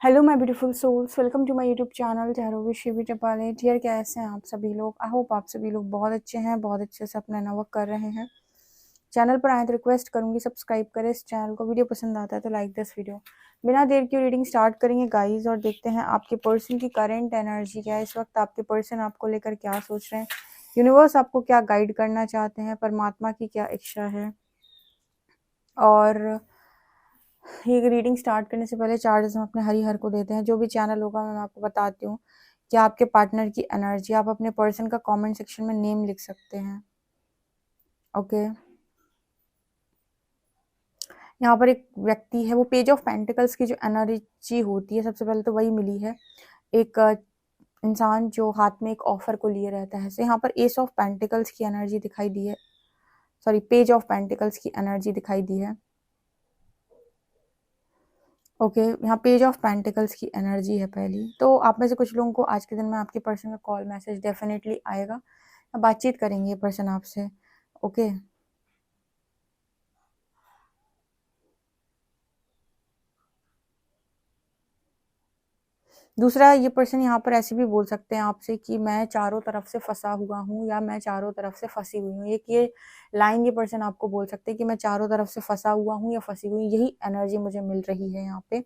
Hello my beautiful souls, welcome to my YouTube channel Jahrovi Shivi Tapale. Dear, कैसे हैं आप सभी लोग? आई होप आप सभी लोग बहुत अच्छे हैं, बहुत अच्छे से अपना वर्क कर रहे हैं। चैनल पर आए तो रिक्वेस्ट करूंगी सब्सक्राइब करें इस चैनल को। वीडियो पसंद आता है तो लाइक दिस वीडियो। बिना देर की रीडिंग स्टार्ट करेंगे गाइस और देखते हैं आपके पर्सन की करंट एनर्जी क्या है। इस वक्त आपके पर्सन आपको लेकर क्या सोच रहे हैं, यूनिवर्स आपको क्या गाइड करना चाहते हैं, परमात्मा की क्या इच्छा है। और ये रीडिंग स्टार्ट करने से पहले चार्जेस हम अपने हरिहर को देते हैं। जो भी चैनल होगा मैं आपको बताती हूँ कि आपके पार्टनर की एनर्जी। आप अपने पर्सन का कमेंट सेक्शन में नेम लिख सकते हैं। ओके, यहाँ पर एक व्यक्ति है, वो पेज ऑफ पेंटिकल्स की जो एनर्जी होती है सबसे पहले तो वही मिली है। एक इंसान जो हाथ में एक ऑफर को लिए रहता है। यहाँ पर एस ऑफ पेंटिकल्स की एनर्जी दिखाई दी है, सॉरी पेज ऑफ पेंटिकल्स की एनर्जी दिखाई दी है। ओके, यहाँ पेज ऑफ पेंटिकल्स की एनर्जी है पहली। तो आप में से कुछ लोगों को आज के दिन में आपके पर्सन का कॉल मैसेज डेफिनेटली आएगा, बातचीत करेंगे ये पर्सन आपसे। ओके, दूसरा, ये पर्सन यहाँ पर ऐसे भी बोल सकते हैं आपसे कि मैं चारों तरफ से फंसा हुआ हूँ या मैं चारों तरफ से फंसी हुई हूँ। ये लाइन ये पर्सन आपको बोल सकते हैं कि मैं चारों तरफ से फंसा हुआ हूँ या फंसी हुई, यही एनर्जी मुझे मिल रही है यहाँ पे।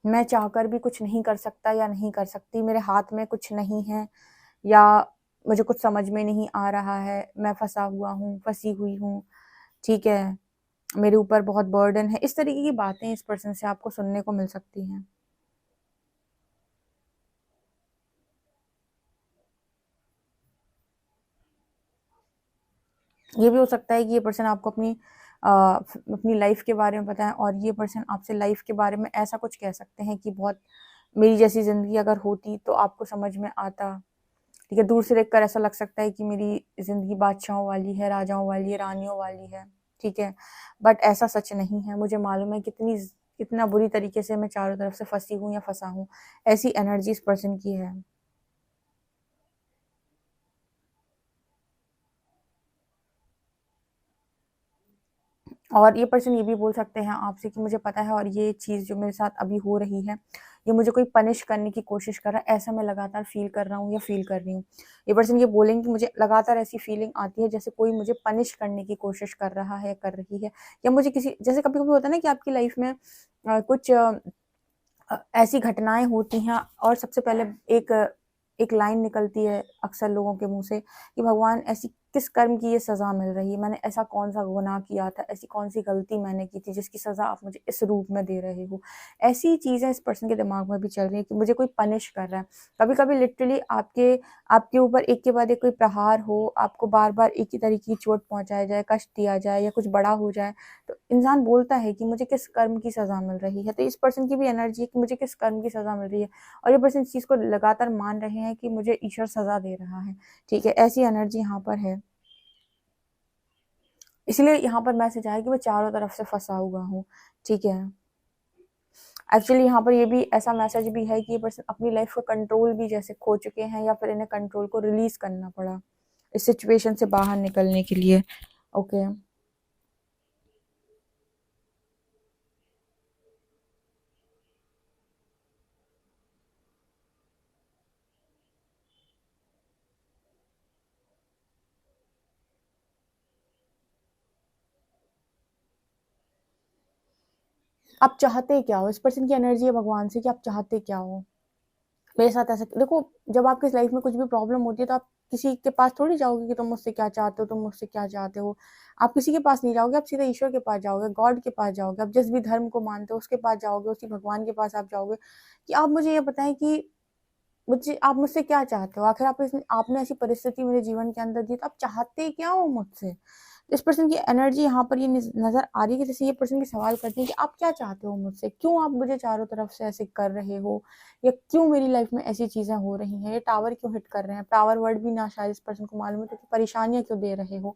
मैं चाहकर भी कुछ नहीं कर सकता या नहीं कर सकती, मेरे हाथ में कुछ नहीं है, या मुझे कुछ समझ में नहीं आ रहा है, मैं फंसा हुआ हूँ, फंसी हुई हूँ, ठीक है, मेरे ऊपर बहुत बर्डन है। इस तरीके की बातें इस पर्सन से आपको सुनने को मिल सकती हैं। ये भी हो सकता है कि ये पर्सन आपको अपनी लाइफ के बारे में बताएं, और ये पर्सन आपसे लाइफ के बारे में ऐसा कुछ कह सकते हैं कि बहुत मेरी जैसी जिंदगी अगर होती तो आपको समझ में आता। ठीक है, दूर से देखकर ऐसा लग सकता है कि मेरी जिंदगी बादशाहों वाली है, राजाओं वाली है, रानियों वाली है, ठीक है, बट ऐसा सच नहीं है। मुझे मालूम है कितना बुरी तरीके से मैं चारों तरफ से फंसी हूँ या फंसा हूँ। ऐसी एनर्जी इस पर्सन की है। और ये पर्सन ये भी बोल सकते हैं आपसे कि मुझे पता है और ये चीज़ जो मेरे साथ अभी हो रही है, ये मुझे कोई पनिश करने की कोशिश कर रहा है, ऐसा मैं लगातार फील कर रहा हूँ या फील कर रही हूँ। ये पर्सन ये बोलेंगे कि मुझे लगातार ऐसी फीलिंग आती है जैसे कोई मुझे पनिश करने की कोशिश कर रहा है या कर रही है, या मुझे किसी जैसे कभी कभी होता है ना कि आपकी लाइफ में कुछ ऐसी घटनाएं होती हैं और सबसे पहले एक एक लाइन निकलती है अक्सर लोगों के मुंह से कि भगवान, ऐसी किस कर्म की ये सजा मिल रही है, मैंने ऐसा कौन सा गुनाह किया था, ऐसी कौन सी गलती मैंने की थी जिसकी सजा आप मुझे इस रूप में दे रहे हो। ऐसी चीजें इस पर्सन के दिमाग में भी चल रही है कि मुझे कोई पनिश कर रहा है। कभी कभी लिटरली आपके आपके ऊपर एक के बाद एक कोई प्रहार हो, आपको बार बार एक ही तरीके की चोट पहुंचाया जाए, कष्ट दिया जाए या कुछ बड़ा हो जाए, तो इंसान बोलता है कि मुझे किस कर्म की सजा मिल रही है। तो इस पर्सन की भी एनर्जी है कि मुझे किस कर्म की सजा मिल रही है, और ये पर्सन इस चीज को लगातार मान रहे हैं कि मुझे ईश्वर सजा दे रहा है। ठीक है, ऐसी एनर्जी यहाँ पर है। इसलिए यहाँ पर मैसेज आया कि मैं चारों तरफ से फंसा हुआ हूँ। ठीक है, एक्चुअली यहाँ पर ये भी ऐसा मैसेज भी है कि ये पर्सन अपनी लाइफ का कंट्रोल भी जैसे खो चुके हैं, या फिर इन्हें कंट्रोल को रिलीज करना पड़ा इस सिचुएशन से बाहर निकलने के लिए। ओके, आप चाहते क्या हो? इस पर्सन की एनर्जी है भगवान से कि आप चाहते क्या हो। मेरे साथ ऐसा देखो, जब आपकी लाइफ में कुछ भी प्रॉब्लम होती है तो आप किसी के पास थोड़ी जाओगे कि तुम मुझसे क्या चाहते हो, तुम मुझसे क्या चाहते हो। आप किसी के पास नहीं जाओगे, आप सीधे ईश्वर के पास जाओगे, गॉड के पास जाओगे, आप जिस भी धर्म को मानते हो उसके पास जाओगे, उसी भगवान के पास आप जाओगे कि आप मुझे ये बताएं कि मुझे आप मुझसे क्या चाहते हो। आखिर आपने ऐसी परिस्थिति मेरे जीवन के अंदर दी, तो आप चाहते क्या हो मुझसे। इस पर्सन की एनर्जी यहाँ पर ये नजर आ रही है कि जैसे ये पर्सन की सवाल करते हैं कि आप क्या चाहते हो मुझसे, क्यों आप मुझे चारों तरफ से ऐसे कर रहे हो, या क्यों मेरी लाइफ में ऐसी चीजें हो रही हैं, ये टावर क्यों हिट कर रहे हैं। टावर वर्ड भी ना शायद इस पर्सन को मालूम है, तो परेशानियां क्यों दे रहे हो।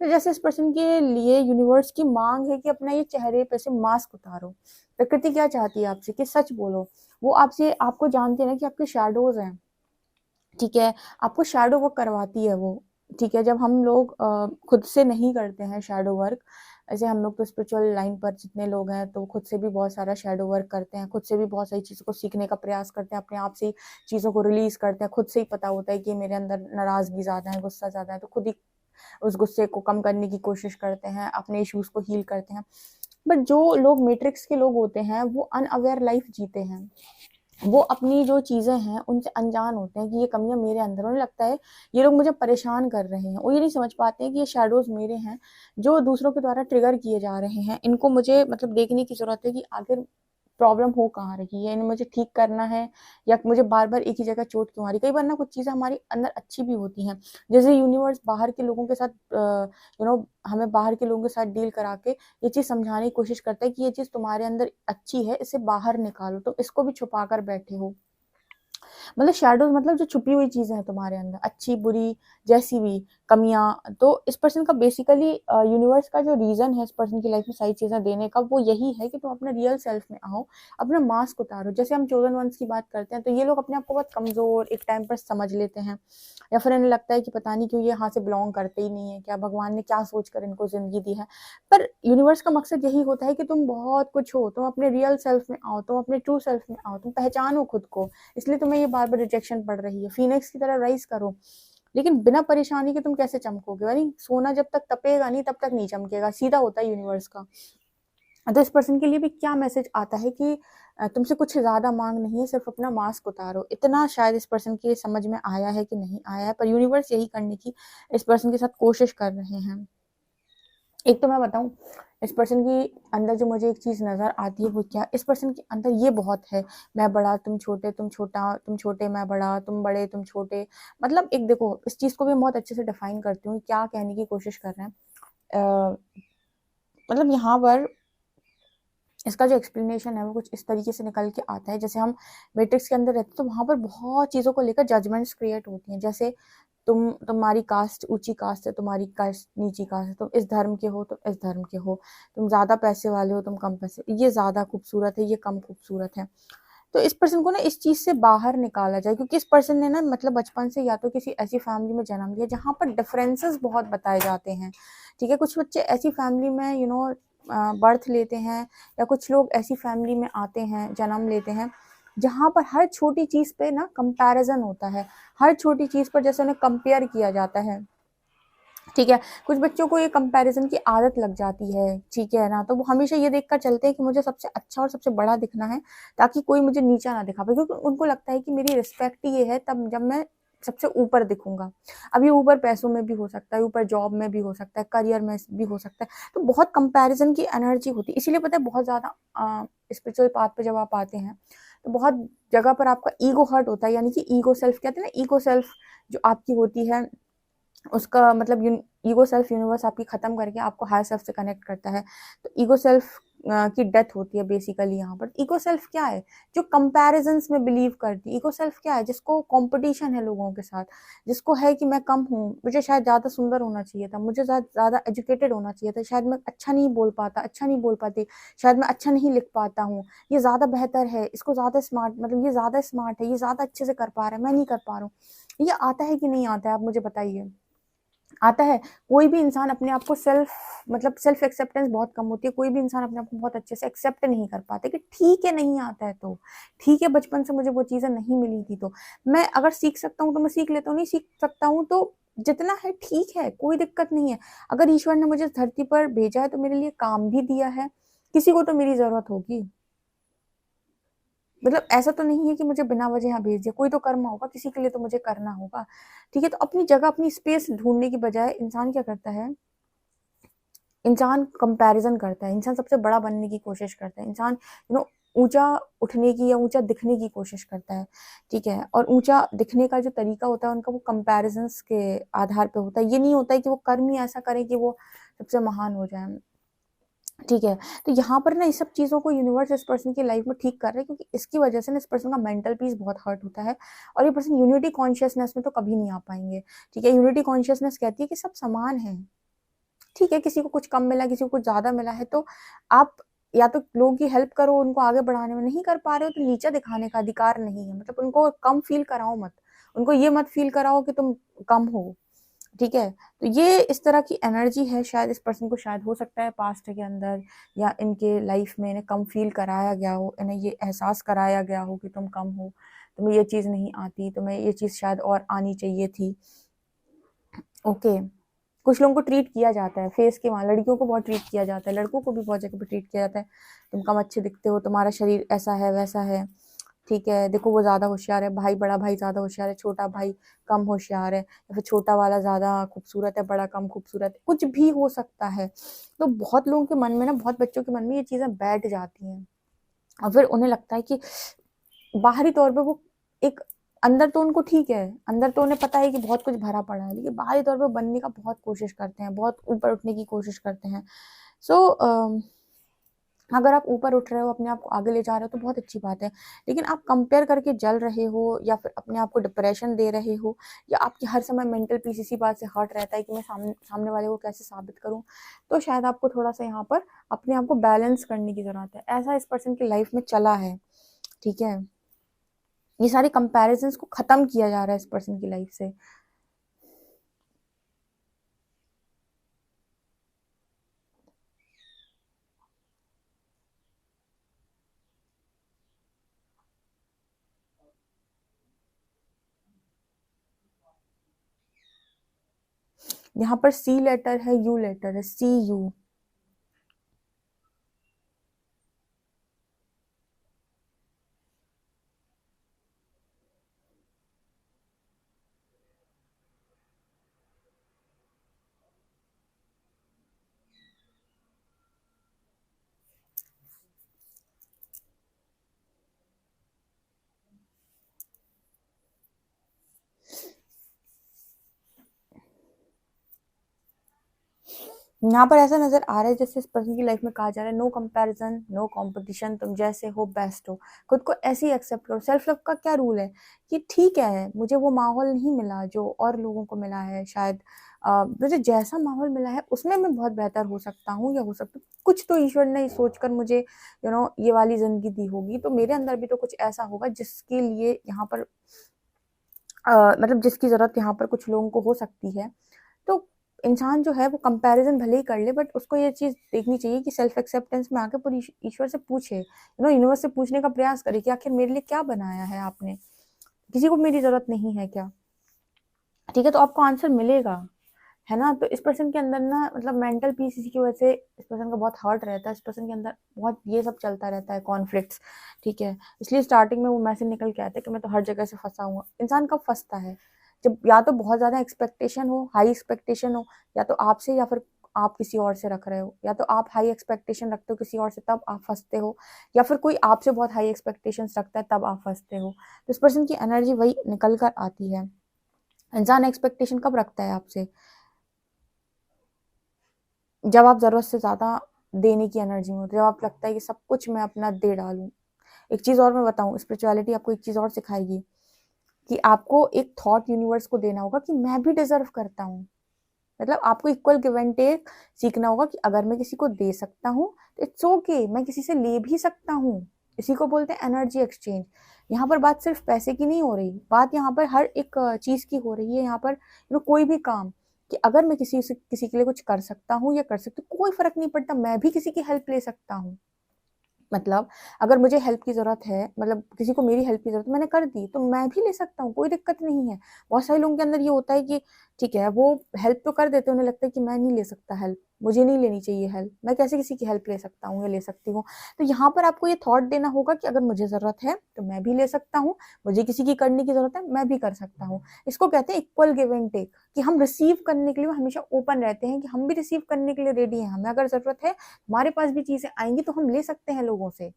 तो जैसे इस पर्सन के लिए यूनिवर्स की मांग है कि अपना ये चेहरे पे से मास्क उतारो। प्रकृति क्या चाहती है आपसे कि सच बोलो। वो आपसे आपको जानते हैं ना कि आपके शैडोज हैं, ठीक है, आपको शैडो वर्क करवाती है वो। ठीक है, जब हम लोग खुद से नहीं करते हैं शैडो वर्क, ऐसे हम लोग तो स्पिरिचुअल लाइन पर जितने लोग हैं तो खुद से भी बहुत सारा शैडो वर्क करते हैं, खुद से भी बहुत सारी चीज़ों को सीखने का प्रयास करते हैं, अपने आप से ही चीज़ों को रिलीज करते हैं, खुद से ही पता होता है कि मेरे अंदर नाराज़गी ज़्यादा है, गुस्सा ज़्यादा है, तो खुद ही उस गुस्से को कम करने की कोशिश करते हैं, अपने इश्यूज को हील करते हैं। बट जो लोग मैट्रिक्स के लोग होते हैं वो अनअवेयर लाइफ जीते हैं, वो अपनी जो चीज़ें हैं उनसे अनजान होते हैं कि ये कमियां मेरे अंदर, उन्हें लगता है ये लोग मुझे परेशान कर रहे हैं, वो ये नहीं समझ पाते हैं कि ये शैडोज मेरे हैं जो दूसरों के द्वारा ट्रिगर किए जा रहे हैं। इनको मुझे मतलब देखने की जरूरत है कि आखिर प्रॉब्लम हो कहाँ रही है, इन्हें मुझे ठीक करना है या मुझे बार बार एक ही जगह चोट क्यों आ रही है। कई बार ना कुछ चीज़ें हमारी अंदर अच्छी भी होती हैं, जैसे यूनिवर्स बाहर के लोगों के साथ हमें बाहर के लोगों के साथ डील करा के ये चीज़ समझाने की कोशिश करता है कि ये चीज़ तुम्हारे अंदर अच्छी है, इसे बाहर निकालो, तुम इसको भी छुपा कर बैठे हो। मतलब शैडोज मतलब जो छुपी हुई चीजें हैं तुम्हारे अंदर, अच्छी बुरी जैसी भी कमियां, तो इस पर्सन का बेसिकली यूनिवर्स का जो रीजन है इस पर्सन की लाइफ में सारी चीजें देने का वो यही है कि तुम अपने रियल सेल्फ में आओ, अपना मास्क उतारो। जैसे हम चोजन वंस की बात करते हैं तो ये लोग अपने आप को बहुत कमजोर एक टाइम पर समझ लेते हैं, या फिर इन्हें लगता है कि पता नहीं क्यों ये यहाँ से बिलोंग करते ही नहीं है, क्या भगवान ने क्या सोचकर इनको जिंदगी दी है। पर यूनिवर्स का मकसद यही होता है कि तुम बहुत कुछ हो, तुम अपने रियल सेल्फ में आओ, तुम अपने ट्रू सेल्फ में आओ, तुम पहचानो खुद को, इसलिए तुम्हें ये बार बार रिजेक्शन पड़ रही है। फीनिक्स की तरह राइज करो, लेकिन बिना परेशानी के तुम कैसे चमकोगे, यानी सोना जब तक तपेगा नहीं तब तक नहीं चमकेगा, सीधा होता है यूनिवर्स का। तो इस पर्सन के लिए भी क्या मैसेज आता है कि तुमसे कुछ ज्यादा मांग नहीं है, सिर्फ अपना मास्क उतारो। इतना शायद इस पर्सन के समझ में आया है कि नहीं आया है, पर यूनिवर्स यही करने की इस पर्सन के साथ कोशिश कर रहे हैं। एक तो मैं बताऊं, इस पर्सन की अंदर जो मुझे एक चीज नजर आती है वो क्या, इस पर्सन के अंदर ये बहुत है, मैं बड़ा तुम छोटे, तुम छोटा तुम छोटे मैं बड़ा, तुम बड़े तुम छोटे। मतलब एक देखो, इस चीज को भी बहुत अच्छे से डिफाइन करती हूँ क्या कहने की कोशिश कर रहे हैं। अः मतलब यहाँ पर इसका जो एक्सप्लेनेशन है वो कुछ इस तरीके से निकल के आता है, जैसे हम मैट्रिक्स के अंदर रहते हैं तो वहां पर बहुत चीजों को लेकर जजमेंट्स क्रिएट होती हैं। जैसे तुम्हारी कास्ट ऊंची कास्ट है, तुम्हारी कास्ट नीची कास्ट है, तुम इस धर्म के हो, तुम इस धर्म के हो, तुम ज्यादा पैसे वाले हो, तुम कम पैसे, ये ज्यादा खूबसूरत है, ये कम खूबसूरत है। तो इस पर्सन को ना इस चीज से बाहर निकाला जाए, क्योंकि इस पर्सन ने ना मतलब बचपन से या तो किसी ऐसी फैमिली में जन्म लिया जहां पर डिफरेंसेस बहुत बताए जाते हैं। ठीक है, कुछ बच्चे ऐसी फैमिली में बर्थ लेते हैं, या कुछ लोग ऐसी फैमिली में आते हैं, जन्म लेते हैं जहां पर हर छोटी चीज पे ना कंपैरिजन होता है, हर छोटी चीज पर जैसे उन्हें कंपेयर किया जाता है। ठीक है, कुछ बच्चों को ये कंपैरिजन की आदत लग जाती है, ठीक है ना, तो वो हमेशा ये देखकर चलते हैं कि मुझे सबसे अच्छा और सबसे बड़ा दिखना है ताकि कोई मुझे नीचा ना दिखा पाए, क्योंकि उनको लगता है कि मेरी रिस्पेक्ट ये है तब जब मैं सबसे ऊपर दिखूंगा। अब ये ऊपर पैसों में भी हो सकता है, ऊपर जॉब में भी हो सकता है, करियर में भी हो सकता है, तो बहुत कंपैरिजन की एनर्जी होती है। इसीलिए पता है बहुत ज्यादा स्पिरिचुअल पाथ पे जब आप आते हैं तो बहुत जगह पर आपका ईगो हर्ट होता है, यानी कि ईगो सेल्फ कहते हैं ना, ईगो सेल्फ जो आपकी होती है उसका मतलब ईगो सेल्फ यूनिवर्स आपकी खत्म करके आपको हायर सेल्फ से कनेक्ट करता है। तो ईगो सेल्फ की डेथ होती है बेसिकली यहाँ पर। ईगो सेल्फ क्या है, जो कंपैरिजंस में बिलीव करती है। ईगो सेल्फ क्या है, जिसको कंपटीशन है लोगों के साथ, जिसको है कि मैं कम हूँ, मुझे शायद ज्यादा सुंदर होना चाहिए था, मुझे ज्यादा एजुकेटेड होना चाहिए था, शायद मैं अच्छा नहीं बोल पाता, अच्छा नहीं बोल पाती, शायद मैं अच्छा नहीं लिख पाता हूँ, ये ज्यादा बेहतर है, इसको ज्यादा स्मार्ट मतलब ये ज्यादा स्मार्ट है, ये ज्यादा अच्छे से कर पा रहा है, मैं नहीं कर पा रहा हूँ। ये आता है कि नहीं आता है, आप मुझे बताइए। आता है। कोई भी इंसान अपने आप को सेल्फ एक्सेप्टेंस बहुत कम होती है, कोई भी इंसान अपने आप को बहुत अच्छे से एक्सेप्ट नहीं कर पाते कि ठीक है नहीं आता है तो ठीक है, बचपन से मुझे वो चीजें नहीं मिली थी तो मैं अगर सीख सकता हूँ तो मैं सीख लेता हूँ, नहीं सीख सकता हूँ तो जितना है ठीक है, कोई दिक्कत नहीं है। अगर ईश्वर ने मुझे धरती पर भेजा है तो मेरे लिए काम भी दिया है, किसी को तो मेरी जरूरत होगी। मतलब ऐसा तो नहीं है कि मुझे बिना वजह यहाँ भेज दिया, कोई तो कर्म होगा, किसी के लिए तो मुझे करना होगा। ठीक है, तो अपनी जगह अपनी स्पेस ढूंढने की बजाय इंसान क्या करता है, इंसान कंपैरिजन करता है, इंसान सबसे बड़ा बनने की कोशिश करता है, इंसान ऊंचा उठने की या ऊंचा दिखने की कोशिश करता है। ठीक है, और ऊंचा दिखने का जो तरीका होता है उनका वो कंपैरिजंस के आधार पे होता है। ये नहीं होता है कि वो कर्म ही ऐसा करें कि वो सबसे महान हो जाए। ठीक है, तो यहाँ पर ना इस सब चीजों को यूनिवर्स इस पर्सन की लाइफ में ठीक कर रहे हैं, क्योंकि इसकी वजह से ना इस पर्सन का मेंटल पीस बहुत हर्ट होता है, और ये पर्सन यूनिटी कॉन्शियसनेस में तो कभी नहीं आ पाएंगे। ठीक है, यूनिटी कॉन्शियसनेस कहती है कि सब समान है। ठीक है, किसी को कुछ कम मिला, किसी को कुछ ज्यादा मिला है, तो आप या तो लोगों की हेल्प करो, उनको आगे बढ़ाने में नहीं कर पा रहे हो तो नीचा दिखाने का अधिकार नहीं है, मतलब उनको कम फील कराओ मत, उनको ये मत फील कराओ कि तुम कम हो। ठीक है। तो ये इस तरह की एनर्जी है, शायद इस पर्सन को शायद हो सकता है पास्ट के अंदर या इनके लाइफ में इन्हें कम फील कराया गया हो, इन्हें ये एहसास कराया गया हो कि तुम कम हो, तुम्हें ये चीज़ नहीं आती, तुम्हें ये चीज़ शायद और आनी चाहिए थी। ओके। कुछ लोगों को ट्रीट किया जाता है फेस के वहाँ, लड़कियों को बहुत ट्रीट किया जाता है, लड़कों को भी बहुत जगह पे ट्रीट किया जाता है, तुम कम अच्छे दिखते हो, तुम्हारा शरीर ऐसा है वैसा है, ठीक है, देखो वो ज़्यादा होशियार है, भाई बड़ा भाई ज़्यादा होशियार है, छोटा भाई कम होशियार है, या फिर छोटा वाला ज़्यादा खूबसूरत है, बड़ा कम खूबसूरत है, कुछ भी हो सकता है। तो बहुत लोगों के मन में ना, बहुत बच्चों के मन में ये चीज़ें बैठ जाती हैं और फिर उन्हें लगता है कि बाहरी तौर पे वो एक, अंदर तो उनको ठीक है, अंदर तो उन्हें पता है कि बहुत कुछ भरा पड़ा है, लेकिन बाहरी तौर पे बनने का बहुत कोशिश करते हैं, बहुत ऊपर उठने की कोशिश करते हैं। सो अगर आप ऊपर उठ रहे हो, अपने आप को आगे ले जा रहे हो तो बहुत अच्छी बात है, लेकिन आप कंपेयर करके जल रहे हो या फिर अपने आप को डिप्रेशन दे रहे हो, या आपकी हर समय मेंटल पीस इसी बात से हर्ट रहता है कि मैं सामने वाले को कैसे साबित करूं, तो शायद आपको थोड़ा सा यहाँ पर अपने आप को बैलेंस करने की ज़रूरत है। ऐसा इस पर्सन की लाइफ में चला है, ठीक है। ये सारे कंपैरिजंस को ख़त्म किया जा रहा है इस पर्सन की लाइफ से। यहाँ पर सी लेटर है, यू लेटर है, सी यू। यहाँ पर ऐसा नजर आ रहा है जैसे इस पर्सन की लाइफ में कहा जा रहा है नो कंपैरिजन, नो कंपटीशन, तुम जैसे हो बेस्ट हो, खुद को ऐसे ही एक्सेप्ट करो। सेल्फ लव का क्या रूल है कि ठीक है, मुझे वो माहौल नहीं मिला जो और लोगों को मिला है, शायद मुझे जैसा माहौल मिला है उसमें मैं बहुत बेहतर हो सकता हूँ, या हो सकता कुछ तो ईश्वर ने सोचकर मुझे ये वाली जिंदगी दी होगी, तो मेरे अंदर भी तो कुछ ऐसा होगा जिसके लिए यहाँ पर मतलब जिसकी जरूरत यहाँ पर कुछ लोगों को हो सकती है। तो इंसान जो है वो कंपैरिजन भले ही कर ले, बट उसको ये चीज देखनी चाहिए कि सेल्फ एक्सेप्टेंस में आके पूरी ईश्वर से पूछे, यूनिवर्स से पूछने का प्रयास करे कि आखिर मेरे लिए क्या बनाया है आपने, किसी को मेरी जरूरत नहीं है क्या, ठीक है। तो आपको आंसर मिलेगा, है ना। तो इस पर्सन के अंदर ना, मतलब मेंटल पीस इसी की वजह से इस पर्सन का बहुत हर्ट रहता है, इस पर्सन के अंदर बहुत ये सब चलता रहता है, कॉन्फ्लिक्ट्स, ठीक है। इसलिए स्टार्टिंग में वो मैसेज निकल के आता है कि मैं तो हर जगह से फंसा हुआ। इंसान कब फंसता है, जब या तो बहुत ज्यादा एक्सपेक्टेशन हो, हाई एक्सपेक्टेशन हो, या तो आपसे या फिर आप किसी और से रख रहे हो, या तो आप हाई एक्सपेक्टेशन रखते हो किसी और से तब आप फंसते हो, या फिर कोई आपसे बहुत हाई एक्सपेक्टेशंस रखता है तब आप फंसते हो। तो इस पर्सन की एनर्जी वही निकल कर आती है। इंसान एक्सपेक्टेशन कब रखता है आपसे, जब आप जरूरत से ज्यादा देने की एनर्जी में होते, जब आप लगता है कि सब कुछ मैं अपना दे डालूं। एक चीज और मैं बताऊं, स्पिरिचुअलिटी आपको एक चीज और सिखाएगी कि आपको एक थॉट यूनिवर्स को देना होगा कि मैं भी डिजर्व करता हूँ। मतलब आपको इक्वल गिव एंड टेक सीखना होगा कि अगर मैं किसी को दे सकता हूँ तो इट्स ओके, मैं किसी से ले भी सकता हूँ। इसी को बोलते हैं एनर्जी एक्सचेंज। यहाँ पर बात सिर्फ पैसे की नहीं हो रही, बात यहाँ पर हर एक चीज की हो रही है। यहाँ पर कोई भी काम, कि अगर मैं किसी के लिए कुछ कर सकता हूँ या कर सकती हूँ, कोई फर्क नहीं पड़ता, मैं भी किसी की हेल्प ले सकता हूँ। मतलब अगर मुझे हेल्प की ज़रूरत है, मतलब किसी को मेरी हेल्प की ज़रूरत है, मैंने कर दी, तो मैं भी ले सकता हूँ, कोई दिक्कत नहीं है। बहुत सारे लोगों के अंदर ये होता है कि ठीक है, वो हेल्प तो कर देते हैं, उन्हें लगता है कि मैं नहीं ले सकता हेल्प, मुझे नहीं लेनी चाहिए हेल्प, मैं कैसे किसी की हेल्प ले सकता हूँ या ले सकती हूँ। तो यहाँ पर आपको ये थॉट देना होगा कि अगर मुझे ज़रूरत है तो मैं भी ले सकता हूँ, मुझे किसी की करने की ज़रूरत है मैं भी कर सकता हूँ। इसको कहते हैं इक्वल गिव एंड टेक, कि हम रिसीव करने के लिए हमेशा ओपन रहते हैं, कि हम भी रिसीव करने के लिए रेडी हैं। हमें अगर ज़रूरत है, हमारे पास भी चीज़ें आएंगी तो हम ले सकते हैं लोगों से।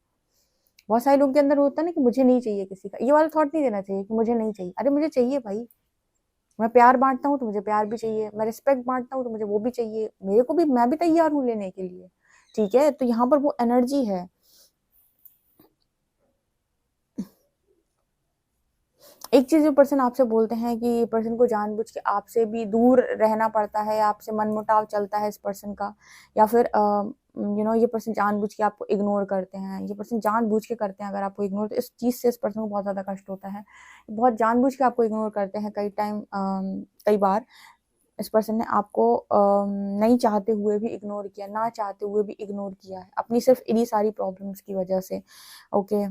बहुत सारे लोगों के अंदर होता है ना कि मुझे नहीं चाहिए किसी का, ये वाला थॉट नहीं देना चाहिए कि मुझे नहीं चाहिए। अरे मुझे चाहिए भाई, मैं प्यार बांटता हूँ तो मुझे प्यार भी चाहिए, मैं रिस्पेक्ट बांटता हूँ तो मुझे वो भी चाहिए, मेरे को भी, मैं भी तैयार हूँ लेने के लिए, ठीक है। तो यहाँ पर वो एनर्जी है। एक चीज जो पर्सन आपसे बोलते हैं कि ये पर्सन को जानबूझ के आपसे भी दूर रहना पड़ता है, आपसे मनमुटाव चलता है इस पर्सन का, या फिर ये पर्सन जानबूझ के आपको इग्नोर करते हैं, ये पर्सन जानबूझ के करते हैं अगर आपको इग्नोर, तो इस चीज से इस पर्सन को बहुत ज्यादा कष्ट होता है। बहुत जानबूझ के आपको इग्नोर करते हैं कई टाइम, कई बार इस पर्सन ने आपको नहीं चाहते हुए भी इग्नोर किया, ना चाहते हुए भी इग्नोर किया है अपनी सिर्फ इन्हीं सारी प्रॉब्लम्स की वजह से। ओके,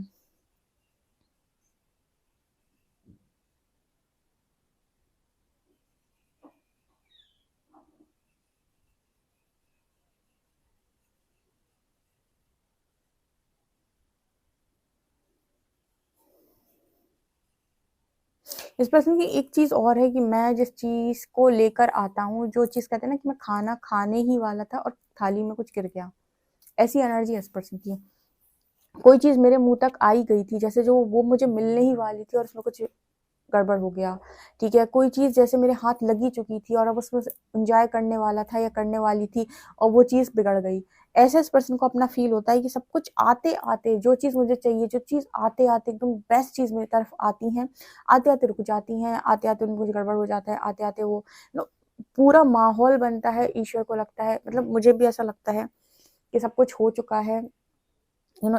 इस पर्सन की एक चीज और है कि मैं जिस चीज को लेकर आता हूँ, जो चीज कहते हैं ना कि मैं खाना खाने ही वाला था और थाली में कुछ गिर गया, ऐसी एनर्जी है इस पर्सन की। कोई चीज मेरे मुंह तक आई गई थी, जैसे जो वो मुझे मिलने ही वाली थी और उसमें कुछ गड़बड़ हो गया। ठीक है, कोई चीज जैसे मेरे हाथ लगी चुकी थी और अब उसमें एंजॉय करने वाला था या करने वाली थी और वो चीज बिगड़ गई। ऐसे इस पर्सन को अपना फील होता है कि सब कुछ आते आते जो चीज मुझे चाहिए, जो चीज आते आते एकदम बेस्ट चीज मेरी तरफ आती है, आते आते रुक जाती हैं, आते आते उनको कुछ गड़बड़ हो जाता है, आते आते वो पूरा माहौल बनता है। ईश्वर को लगता है, मतलब मुझे भी ऐसा लगता है कि सब कुछ हो चुका है,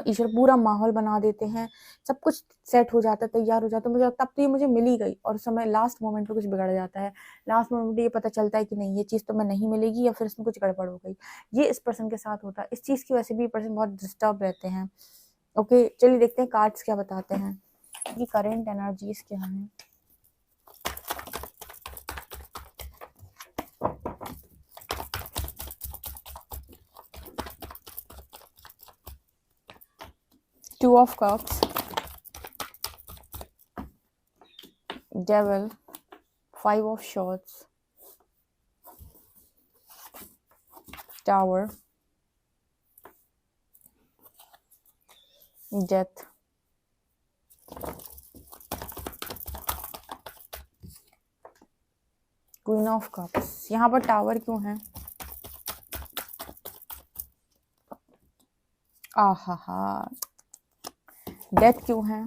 ईश्वर पूरा माहौल बना देते हैं, सब कुछ सेट हो जाता है, तैयार हो जाता है। मुझे लगता है अब तो ये मुझे मिल ही गई, और उस समय लास्ट मोमेंट पे कुछ बिगड़ जाता है। लास्ट मोमेंट पे ये पता चलता है कि नहीं, ये चीज़ तो मैं नहीं मिलेगी, या फिर इसमें कुछ गड़बड़ हो गई। ये इस पर्सन के साथ होता है। इस चीज़ की वजह से भी ये पर्सन बहुत डिस्टर्ब रहते हैं। ओके, चलिए देखते हैं कार्ड्स क्या बताते हैं, ये करेंट एनर्जीज क्या है। Two of cups, devil, five of shorts, tower, death, queen of cups. यहाँ पर टावर क्यों है? आहा, डेथ क्यों है?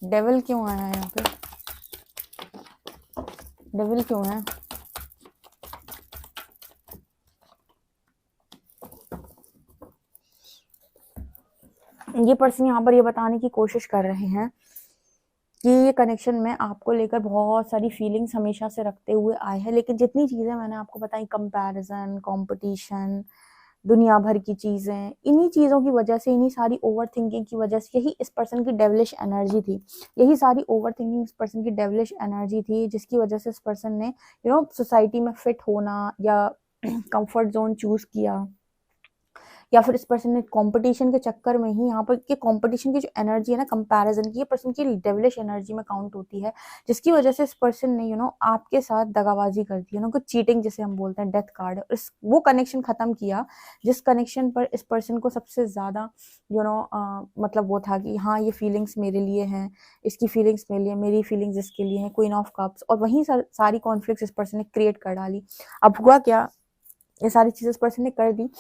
डेविल क्यों आया है यहाँ पे? डेविल क्यों है? ये पर्सन यहाँ पर ये बताने की कोशिश कर रहे हैं कि ये कनेक्शन में आपको लेकर बहुत सारी फीलिंग्स हमेशा से रखते हुए आए हैं, लेकिन जितनी चीज़ें मैंने आपको बताई, कंपैरिजन, कंपटीशन, दुनिया भर की चीज़ें, इन्हीं चीज़ों की वजह से, इन्हीं सारी ओवर थिंकिंग की वजह से, यही इस पर्सन की डेविलिश एनर्जी थी। यही सारी ओवर थिंकिंग इस पर्सन की डेविलिश एनर्जी थी, जिसकी वजह से इस पर्सन ने सोसाइटी में फिट होना या कंफर्ट जोन चूज किया, या फिर इस पर्सन ने कंपटीशन के चक्कर में ही, यहाँ पर के कंपटीशन की जो एनर्जी है ना, कंपैरिजन की, ये पर्सन की डेविलिश एनर्जी में काउंट होती है, जिसकी वजह से इस पर्सन ने आपके साथ दगाबाजी कर दी, कुछ चीटिंग जिसे हम बोलते हैं, डेथ कार्ड, इस वो कनेक्शन खत्म किया जिस कनेक्शन पर इस पर्सन को सबसे ज्यादा मतलब वो था कि हाँ, ये फीलिंग्स मेरे लिए हैं, इसकी फीलिंग्स मेरे लिए, मेरी फीलिंग्स इसके लिए हैं, क्वीन ऑफ कप्स, और वहीं सारी कॉन्फ्लिक्ट्स इस पर्सन ने क्रिएट कर डाली। अब हुआ क्या, ये सारी चीजें इस पर्सन ने कर दी,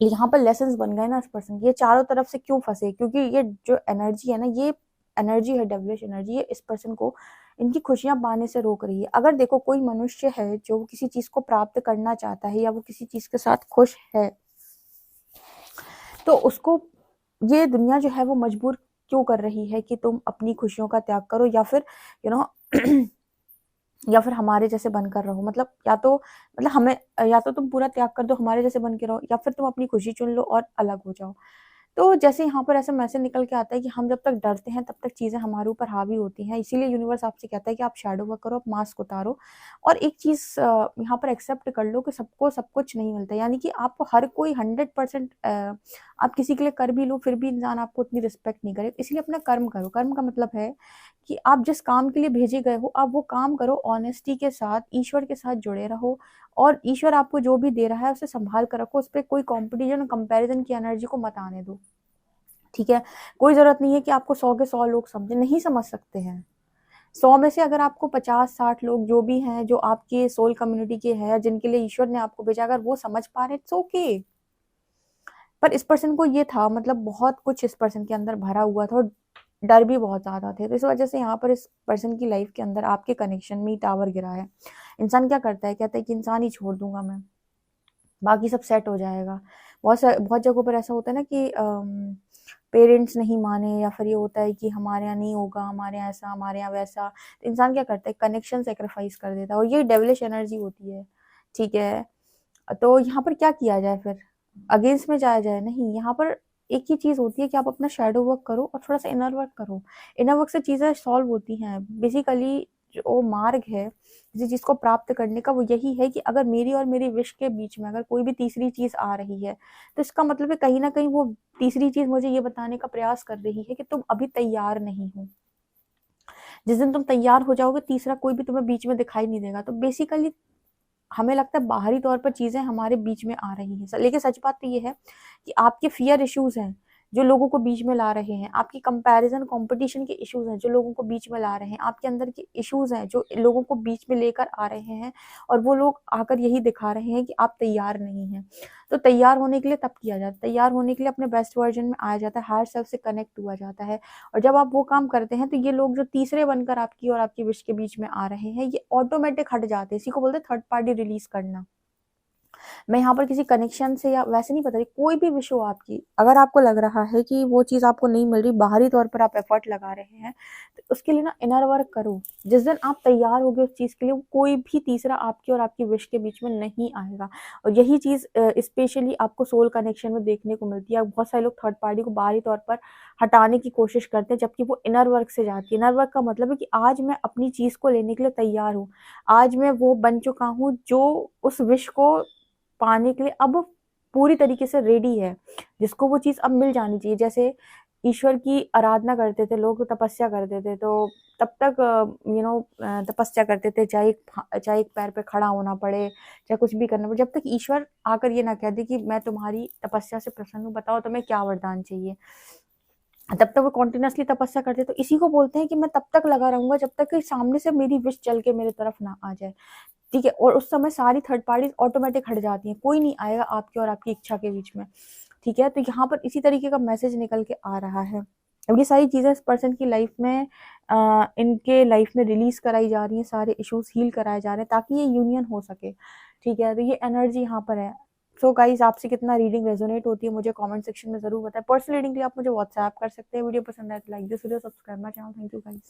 यहाँ पर लेसन्स बन गए ना इस पर्सन के। ये चारों तरफ से क्यों फंसे? क्योंकि ये जो एनर्जी है ना, ये एनर्जी है डेविलिश एनर्जी, ये इस पर्सन को इनकी खुशियां पाने से रोक रही है। अगर देखो, कोई मनुष्य है जो किसी चीज को प्राप्त करना चाहता है या वो किसी चीज के साथ खुश है, तो उसको ये दुनिया जो है वो मजबूर क्यों कर रही है कि तुम अपनी खुशियों का त्याग करो, या फिर यू नो या फिर हमारे जैसे बनकर रहो। मतलब या तो मतलब हमें, या तो तुम पूरा त्याग कर दो, हमारे जैसे बन के रहो, या फिर तुम अपनी खुशी चुन लो और अलग हो जाओ। तो जैसे यहाँ पर ऐसा मैसेज निकल के आता है कि हम जब तक डरते हैं तब तक चीजें हमारे ऊपर हावी होती हैं, इसीलिए यूनिवर्स आपसे कहता है कि आप शैडो वर्क करो, आप मास्क उतारो, और एक चीज यहाँ पर एक्सेप्ट कर लो कि सबको सब कुछ नहीं मिलता। यानी कि आपको हर कोई 100% आप किसी के लिए कर भी लो, फिर भी इंसान आपको उतनी रिस्पेक्ट नहीं करे। इसलिए अपना कर्म करो। कर्म का मतलब है कि आप जिस काम के लिए भेजे गए हो, आप वो काम करो ऑनेस्टी के साथ, ईश्वर के साथ जुड़े रहो, और ईश्वर आपको जो भी दे रहा है उसे संभाल कर रखो, उस पर कोई कंपटीशन, कंपैरिजन की एनर्जी को मत आने दो। ठीक है, कोई जरूरत नहीं है कि आपको 100 के 100 लोग समझे, नहीं समझ सकते हैं। 100 में से अगर आपको 50-60 लोग जो भी हैं, जो आपके सोल कम्युनिटी के हैं, जिनके लिए ईश्वर ने आपको भेजा, अगर वो समझ पा रहे, इट्स ओके। पर इस पर्सन को ये था, मतलब बहुत कुछ इस पर्सन के अंदर भरा हुआ था, और डर भी बहुत ज़्यादा थे। तो इस वजह से यहाँ पर इस पर्सन की लाइफ के अंदर आपके कनेक्शन में ही टावर गिरा है। इंसान क्या करता है, कहता है कि इंसान ही छोड़ दूँगा मैं, बाकी सब सेट हो जाएगा। बहुत जगहों पर ऐसा होता है ना कि पेरेंट्स नहीं माने, या फिर ये होता है कि हमारे यहाँ नहीं होगा, हमारे यहाँ ऐसा, हमारे यहाँ वैसा। तो इंसान क्या करता है, कनेक्शन सैक्रिफाइस कर देता है, और ये डेविलिश एनर्जी होती है, ठीक है। तो यहाँ पर क्या किया जाए फिर? अगेंस्ट में जाया जाए? नहीं, यहाँ पर एक ही चीज़ होती है कि आप अपना शैडो वर्क करो और थोड़ा-सा इनर वर्क करो। इनर वर्क से चीज़ें सॉल्व होती हैं। बेसिकली जो मार्ग है, किसी चीज़ को प्राप्त करने का, वो यही है कि अगर मेरी और मेरी विश के बीच में अगर कोई भी तीसरी चीज़ आ रही है, तो इसका मतलब है कहीं न कहीं वो तीसरी चीज़ मुझे ये बताने का प्रयास कर रही है कि तुम अभी तैयार नहीं हो। जिस दिन तुम तैयार हो जाओगे, तीसरा कोई भी तुम्हें बीच में दिखाई नहीं देगा। तो बेसिकली हमें लगता है बाहरी तौर पर चीज़ें हमारे बीच में आ रही हैं, लेकिन सच बात तो ये है कि आपके फ़ियर इश्यूज़ हैं, जो लोगों को बीच में ला रहे हैं। आपकी कंपैरिज़न, कॉम्पिटिशन के इश्यूज़ हैं, जो लोगों को बीच में ला रहे हैं। आपके अंदर के इश्यूज़ हैं, जो लोगों को बीच में लेकर आ रहे हैं, और वो लोग आकर यही दिखा रहे हैं कि आप तैयार नहीं हैं। तो तैयार होने के लिए तब किया जाता है, तैयार होने के लिए अपने बेस्ट वर्ज़न में आया जाता है, हायर सेल्फ से कनेक्ट हुआ जाता है। और जब आप वो काम करते हैं, तो ये लोग जो तीसरे बनकर आपकी और आपकी विश के बीच में आ रहे हैं, ये ऑटोमेटिक हट जाते हैं। इसी को बोलते हैं थर्ड पार्टी रिलीज़ करना। मैं यहाँ पर किसी कनेक्शन से या वैसे नहीं बता रही, कोई भी विश हो आपकी, अगर आपको लग रहा है कि वो चीज़ आपको नहीं मिल रही, बाहरी तौर पर आप एफर्ट लगा रहे हैं, तो उसके लिए ना इनर वर्क करो। जिस दिन आप तैयार होगे उस चीज़ के लिए, कोई भी तीसरा आपकी और आपकी विश के बीच में नहीं आएगा। और यही चीज़ स्पेशली आपको सोल कनेक्शन में देखने को मिलती है। बहुत सारे लोग थर्ड पार्टी को बाहरी तौर पर हटाने की कोशिश करते हैं, जबकि वो इनर वर्क से जाती है। इनर वर्क का मतलब है कि आज मैं अपनी चीज़ को लेने के लिए तैयार हूँ। आज मैं वो बन चुका हूँ जो उस विश को पाने के लिए अब पूरी तरीके से रेडी है, जिसको वो चीज़ अब मिल जानी चाहिए। जैसे ईश्वर की आराधना करते थे लोग, तपस्या करते थे, तो तब तक तपस्या करते थे, चाहे एक पैर पे खड़ा होना पड़े, चाहे कुछ भी करना पड़े, जब तक ईश्वर आकर ये ना कह दे कि मैं तुम्हारी तपस्या से प्रसन्न हूँ, बताओ तुम्हें क्या वरदान चाहिए। तब तक वो कंटिन्यूअसली तपस्या करते, तो इसी को बोलते हैं कि मैं तब तक लगा रहूँगा जब तक कि सामने से मेरी विश चल के मेरी तरफ ना आ जाए। ठीक है? और उस समय सारी थर्ड पार्टीज़ ऑटोमेटिक हट जाती हैं, कोई नहीं आएगा आपकी और आपकी इच्छा के बीच में, ठीक है? तो यहाँ पर इसी तरीके का मैसेज निकल के आ रहा है। अब ये सारी चीज़ें इस पर्सन की लाइफ में इनके लाइफ में रिलीज़ कराई जा रही हैं, सारे इश्यूज़ हील कराए जा रहे हैं ताकि ये यूनियन हो सके, ठीक है? तो ये एनर्जी यहाँ पर है। सो गाइज़, आपसे कितना रीडिंग रेज़ोनेट होती है मुझे कमेंट सेक्शन में ज़रूर बताएँ। पर्सनल रीडिंग के लिए आप मुझे व्हाट्सएप कर सकते हैं। वीडियो पसंद आए तो like this video, subscribe my channel. Thank you guys.